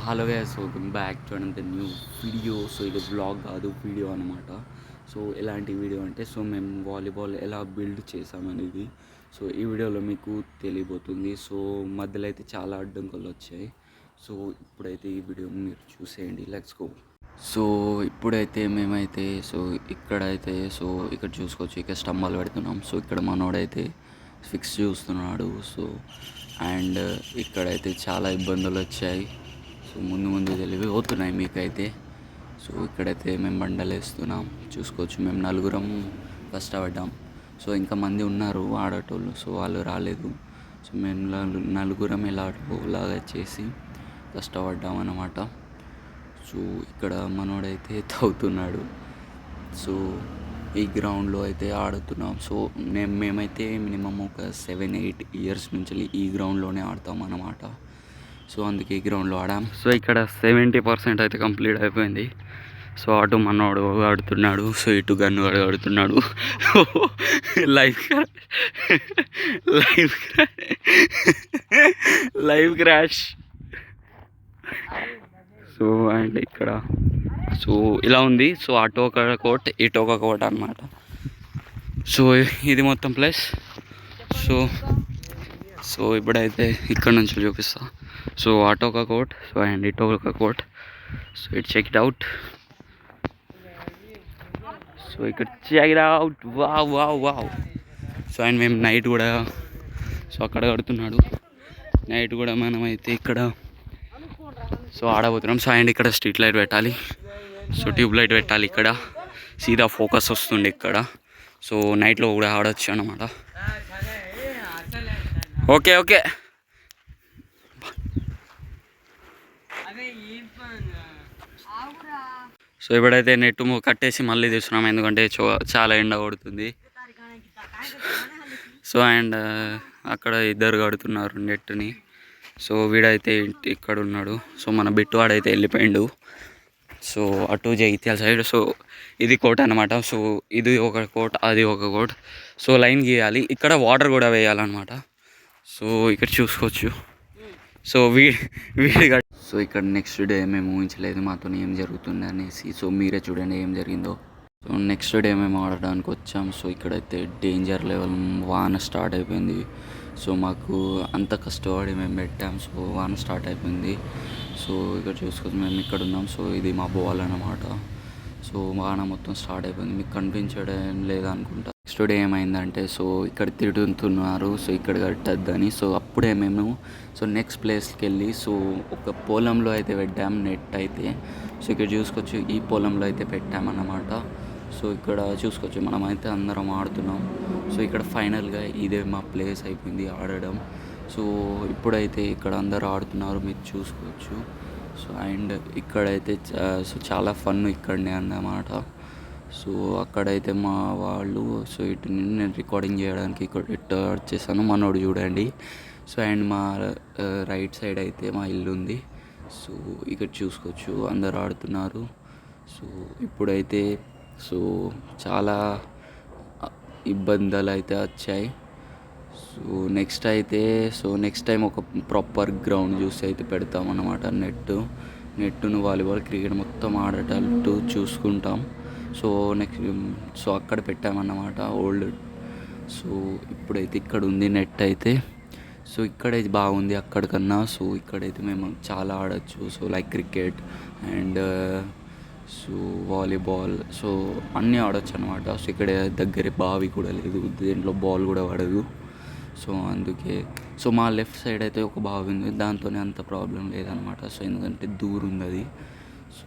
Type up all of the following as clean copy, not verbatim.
Hello guys, welcome back to another new video. So ఇది vlog కాదు, video అనమాట. So ఎలాంటి వీడియో అంటే, సో మేము వాలీబాల్ ఎలా బిల్డ్ చేసామనేది సో ఈ వీడియోలో మీకు తెలియబోతుంది. సో మధ్యలో అయితే చాలా అడ్డంకులు వచ్చాయి. సో ఇప్పుడైతే ఈ వీడియో మీరు చూసేయండి. Let's go. సో ఇప్పుడైతే మేమైతే సో ఇక్కడ చూసుకోవచ్చు, ఇక్కడ స్తంభాలు పెడుతున్నాం. సో ఇక్కడ మనోడైతే ఫిక్స్ చూస్తున్నాడు. సో అండ్ ఇక్కడైతే చాలా ఇబ్బందులు వచ్చాయి. సో ముందు తెలివి అవుతున్నాయి మీకైతే. సో ఇక్కడైతే మేము బండలు వేస్తున్నాం. చూసుకోవచ్చు, మేము నలుగురం కష్టపడ్డాం. సో ఇంకా మంది ఉన్నారు ఆడేటోళ్ళు, సో వాళ్ళు రాలేదు. సో మేము నలుగురం ఎలాగోలాగా చేసి కష్టపడ్డాం అన్నమాట. సో ఇక్కడ మనోడైతే తవ్వుతున్నాడు. సో ఈ గ్రౌండ్లో అయితే ఆడుతున్నాం. సో మేమైతే మినిమం ఒక 7-8 ఇయర్స్ నుంచి ఈ గ్రౌండ్లోనే ఆడతాం అన్నమాట. సో అందుకే ఈ గ్రౌండ్లో ఆడాం. సో ఇక్కడ 70% అయితే కంప్లీట్ అయిపోయింది. సో అటు మనోడు ఆడుతున్నాడు, సో ఇటు గన్ను ఆడుతున్నాడు. Live live live crash. So and ఇక్కడ సో ఇలా ఉంది. సో అటు ఒక కోట్, ఇటు ఒక కోట్ అనమాట. సో ఇది మొత్తం ప్లేస్. సో సో ఇప్పుడైతే ఇక్కడ నుంచి చూపిస్తా. సో అటు ఒక కోట్, సో అండ్ ఇటు ఒక court. So it check it out. So ఇక్కడ check it out. Wow wow wow. So and మేము నైట్ కూడా సో అక్కడ కడుతున్నాడు. నైట్ కూడా మనమైతే ఇక్కడ సో ఆడబోతున్నాం. సో అండ్ ఇక్కడ స్ట్రీట్ లైట్ పెట్టాలి. సో ట్యూబ్ లైట్ పెట్టాలి. ఇక్కడ సీదా ఫోకస్ వస్తుంది ఇక్కడ. సో నైట్లో కూడా ఆడొచ్చు అన్నమాట. Okay okay. సో ఇప్పుడైతే నెట్ కట్టేసి మళ్ళీ తీస్తున్నాం, ఎందుకంటే చాలా ఎండ కొడుతుంది. సో అండ్ అక్కడ ఇద్దరు కడుతున్నారు నెట్ని. సో వీడైతే ఇక్కడ ఉన్నాడు. సో మన బిట్టువాడైతే వెళ్ళిపోయిండు. సో అటు జైత్యాల సైడ్. సో ఇది కోట్ అనమాట. సో ఇది ఒక కోట్, అది ఒక కోట్. సో లైన్ గీయాలి. ఇక్కడ వాటర్ కూడా వేయాలన్నమాట. సో ఇక్కడ చూసుకోవచ్చు. సో వీడి సో ఇక్కడ నెక్స్ట్ డే మేము ఊహించలేదు మాతో ఏం జరుగుతుంది అనేసి. సో మీరే చూడండి ఏం జరిగిందో. సో నెక్స్ట్ డే మేము ఆడడానికి వచ్చాం. సో ఇక్కడైతే డేంజర్ లెవెల్ వాన స్టార్ట్ అయిపోయింది. సో మాకు అంత కష్టపడి మేము పెట్టాం. సో వాన స్టార్ట్ అయిపోయింది. సో ఇక్కడ చూసుకోవచ్చు, మేము ఇక్కడ ఉన్నాం. సో ఇది మా బాల్ అన్నమాట. సో వాన మొత్తం స్టార్ట్ అయిపోయింది. మీకు కనిపించడం లేదనుకుంటా. నెక్స్ట్ డే ఏమైందంటే, సో ఇక్కడ తిడుతున్నారు, సో ఇక్కడ కట్టద్దని. సో అప్పుడే మేము సో నెక్స్ట్ ప్లేస్కి వెళ్ళి సో ఒక పొలంలో అయితే పెట్టాం నెట్ అయితే. సో ఇక్కడ చూసుకోవచ్చు, ఈ పొలంలో అయితే పెట్టామన్నమాట. సో ఇక్కడ చూసుకోవచ్చు, మనమైతే అందరం ఆడుతున్నాం. సో ఇక్కడ ఫైనల్గా ఇదే మా ప్లేస్ అయిపోయింది ఆడడం. సో ఇప్పుడైతే ఇక్కడ అందరూ ఆడుతున్నారు, మీరు చూసుకోవచ్చు. సో అండ్ ఇక్కడైతే సో చాలా ఫన్ ఇక్కడనే అన్నమాట. సో అక్కడైతే మా వాళ్ళు సో ఇటు నుండి నేను రికార్డింగ్ చేయడానికి ఇటు వచ్చేసాను. మనోడు చూడండి. సో అండ్ మా రైట్ సైడ్ అయితే మా ఇల్లు ఉంది. సో ఇక్కడ చూసుకోవచ్చు, అందరు ఆడుతున్నారు. సో ఇప్పుడైతే సో చాలా ఇబ్బందులు అయితే వచ్చాయి. సో నెక్స్ట్ టైం ఒక ప్రాపర్ గ్రౌండ్ చూసి అయితే పెడతామన్నమాట. నెట్టును వాలీబాల్, క్రికెట్ మొత్తం ఆడేటట్టు చూసుకుంటాం. సో సో అక్కడ పెట్టామన్నమాట ఓల్డ్. సో ఇప్పుడైతే ఇక్కడ ఉంది నెట్ అయితే. సో ఇక్కడైతే బాగుంది అక్కడికన్నా. సో ఇక్కడైతే మేము చాలా ఆడచ్చు. So like cricket and so volleyball, so అన్నీ ఆడొచ్చు అనమాట. సో ఇక్కడ దగ్గరే బావి కూడా లేదు, దీంట్లో బాల్ కూడా పడదు. సో అందుకే సో మా లెఫ్ట్ సైడ్ అయితే ఒక బావి ఉంది, దాంతోనే అంత ప్రాబ్లం లేదనమాట. సో ఎందుకంటే దూరం ఉంది అది. సో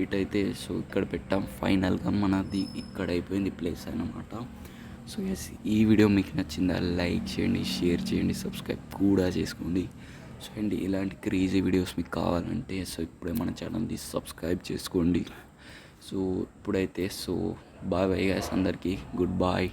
ఇటైతే సో ఇక్కడ పెట్టాం. ఫైనల్గా మనది ఇక్కడ అయిపోయింది ప్లేస్ అన్నమాట. సో ఎస్, ఈ వీడియో మీకు నచ్చిందా? లైక్ చేయండి, షేర్ చేయండి, సబ్స్క్రైబ్ కూడా చేసుకోండి. సో అండ్ ఇలాంటి క్రేజీ వీడియోస్ మీకు కావాలంటే సో ఇప్పుడే మన ఛానల్ని సబ్స్క్రైబ్ చేసుకోండి. సో ఇప్పుడైతే సో బాయ్ బై గైస్, అందరికీ గుడ్ బాయ్.